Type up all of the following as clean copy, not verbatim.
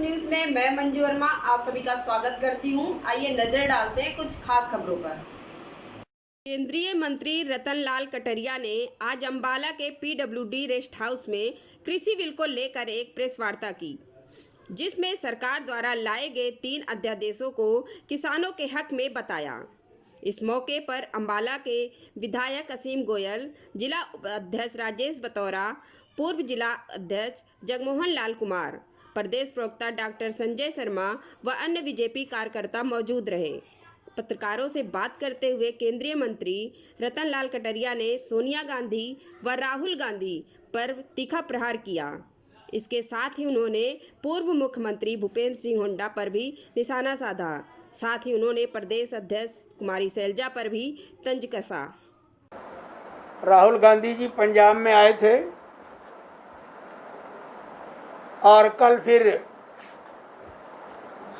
News में मैं मंजू वर्मा आप सभी का स्वागत करती हूं। आइए नजर डालते हैं कुछ खास खबरों पर। केंद्रीय मंत्री रतनलाल कटारिया ने आज अंबाला के पीडब्ल्यूडी रेस्ट हाउस में कृषि बिल को लेकर एक प्रेस वार्ता की, जिसमें सरकार द्वारा लाए गए 3 अध्यादेशों को किसानों के हक में बताया। इस मौके पर अंबाला के विधायक असीम गोयल, जिला उपाध्यक्ष राजेश बतौरा, पूर्व जिला अध्यक्ष जगमोहन लाल कुमार, प्रदेश प्रवक्ता डॉक्टर संजय शर्मा व अन्य बीजेपी कार्यकर्ता मौजूद रहे। पत्रकारों से बात करते हुए केंद्रीय मंत्री रतनलाल कटारिया ने सोनिया गांधी व राहुल गांधी पर तीखा प्रहार किया। इसके साथ ही उन्होंने पूर्व मुख्यमंत्री भूपेंद्र सिंह हुड्डा पर भी निशाना साधा। साथ ही उन्होंने प्रदेश अध्यक्ष कुमारी शैलजा पर भी तंज कसा। राहुल गांधी जी पंजाब में आए थे और कल फिर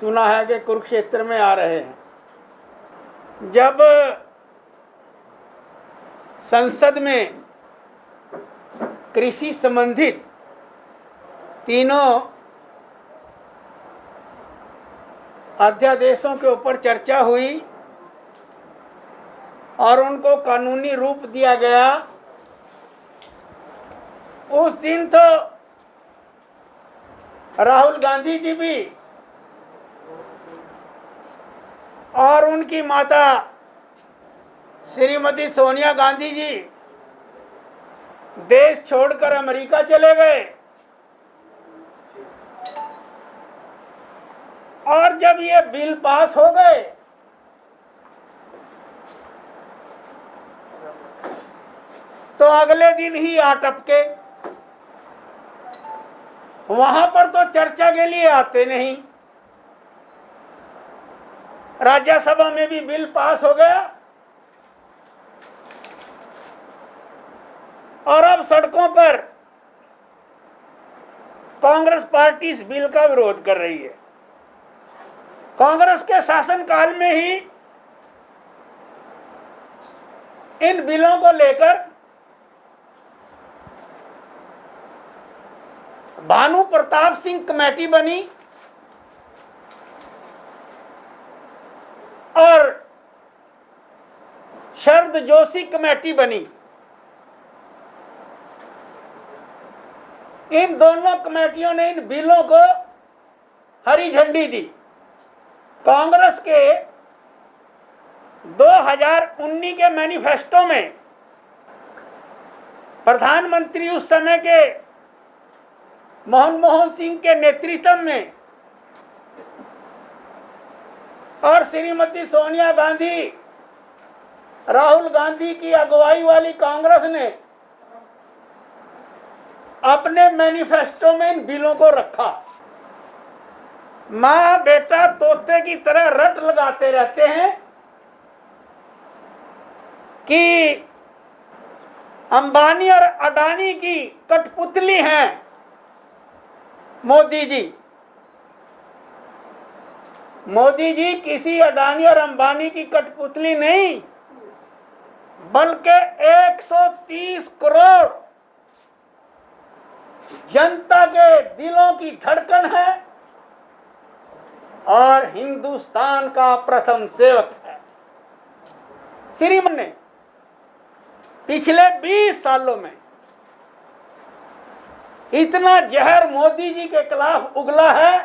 सुना है कि कुरुक्षेत्र में आ रहे हैं। जब संसद में कृषि संबंधित तीनों अध्यादेशों के ऊपर चर्चा हुई और उनको कानूनी रूप दिया गया, उस दिन तो राहुल गांधी जी भी और उनकी माता श्रीमती सोनिया गांधी जी देश छोड़कर अमेरिका चले गए। और जब ये बिल पास हो गए तो अगले दिन ही आ टपके। वहां पर तो चर्चा के लिए आते नहीं। राज्यसभा में भी बिल पास हो गया और अब सड़कों पर कांग्रेस पार्टी इस बिल का विरोध कर रही है। कांग्रेस के शासनकाल में ही इन बिलों को लेकर भानु प्रताप सिंह कमेटी बनी और शरद जोशी कमेटी बनी। इन दोनों कमेटियों ने इन बिलों को हरी झंडी दी। कांग्रेस के 2019 के मैनिफेस्टो में प्रधानमंत्री उस समय के मनमोहन सिंह के नेतृत्व में और श्रीमती सोनिया गांधी, राहुल गांधी की अगुवाई वाली कांग्रेस ने अपने मैनिफेस्टो में इन बिलों को रखा। माँ बेटा तोते की तरह रट लगाते रहते हैं कि अंबानी और अडानी की कठपुतली हैं मोदी जी। मोदी जी किसी अडानी और अंबानी की कठपुतली नहीं, बल्कि 130 करोड़ जनता के दिलों की धड़कन है और हिंदुस्तान का प्रथम सेवक है। श्रीमान ने पिछले 20 सालों में इतना जहर मोदी जी के खिलाफ उगला है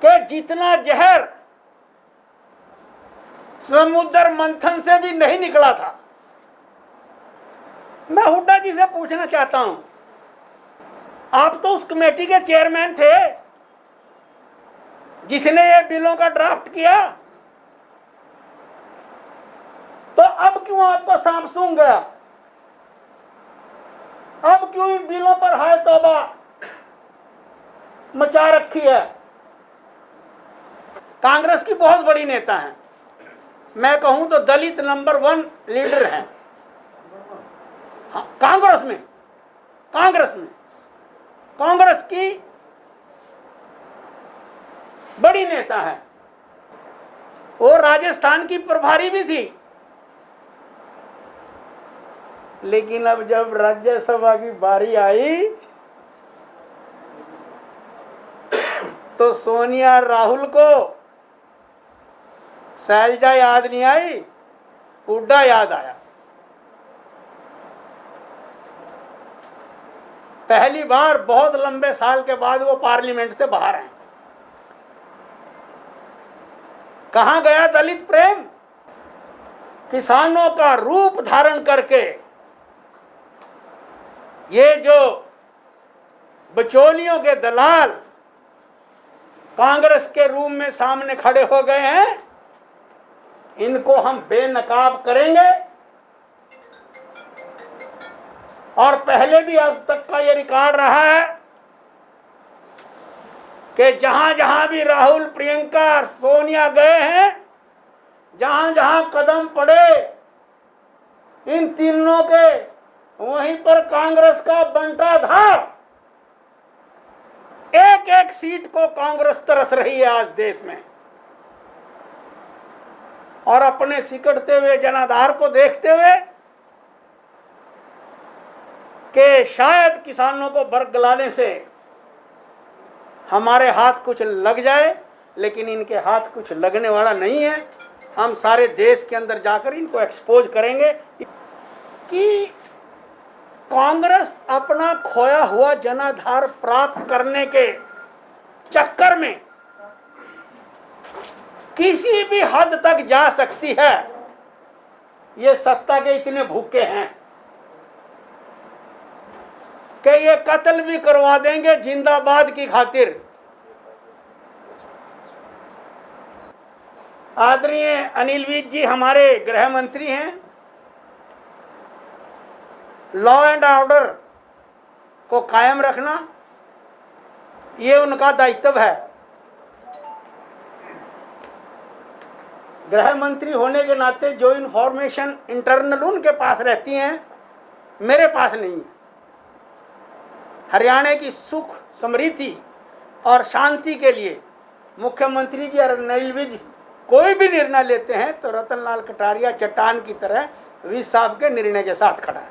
कि जितना जहर समुद्र मंथन से भी नहीं निकला था। मैं हुड्डा जी से पूछना चाहता हूं, आप तो उस कमेटी के चेयरमैन थे जिसने ये बिलों का ड्राफ्ट किया, तो अब क्यों आपको सांप सूंघ गया? अब क्यों इन बिलों पर हाय तौबा मचा रखी है? कांग्रेस की बहुत बड़ी नेता हैं, मैं कहूं तो दलित नंबर 1 लीडर हैं। हाँ, कांग्रेस की बड़ी नेता है। वो राजस्थान की प्रभारी भी थी, लेकिन अब जब राज्यसभा की बारी आई तो सोनिया राहुल को शैलजा याद नहीं आई, हुड्डा याद आया। पहली बार बहुत लंबे साल के बाद वो पार्लियामेंट से बाहर हैं। कहां गया दलित प्रेम? किसानों का रूप धारण करके ये जो बिचौलियों के दलाल कांग्रेस के रूम में सामने खड़े हो गए हैं, इनको हम बेनकाब करेंगे। और पहले भी अब तक का ये रिकॉर्ड रहा है कि जहां जहां भी राहुल, प्रियंका, सोनिया गए हैं, जहां जहां कदम पड़े इन तीनों के, वहीं पर कांग्रेस का बंटाधार। एक एक सीट को कांग्रेस तरस रही है आज देश में। और अपने सिकड़ते हुए जनाधार को देखते हुए कि शायद किसानों को बरगलाने से हमारे हाथ कुछ लग जाए, लेकिन इनके हाथ कुछ लगने वाला नहीं है। हम सारे देश के अंदर जाकर इनको एक्सपोज करेंगे कि कांग्रेस अपना खोया हुआ जनाधार प्राप्त करने के चक्कर में किसी भी हद तक जा सकती है। ये सत्ता के इतने भूखे हैं कि ये कत्ल भी करवा देंगे जिंदाबाद की खातिर। आदरणीय अनिल विज जी हमारे गृह मंत्री हैं। लॉ एंड ऑर्डर को कायम रखना ये उनका दायित्व है। गृह मंत्री होने के नाते जो इन्फॉर्मेशन इंटरनल उनके पास रहती हैं, मेरे पास नहीं है। हरियाणा की सुख, समृद्धि और शांति के लिए मुख्यमंत्री जी और अनिल विज कोई भी निर्णय लेते हैं तो रतन लाल कटारिया चट्टान की तरह विज साहब के निर्णय के साथ खड़ा है।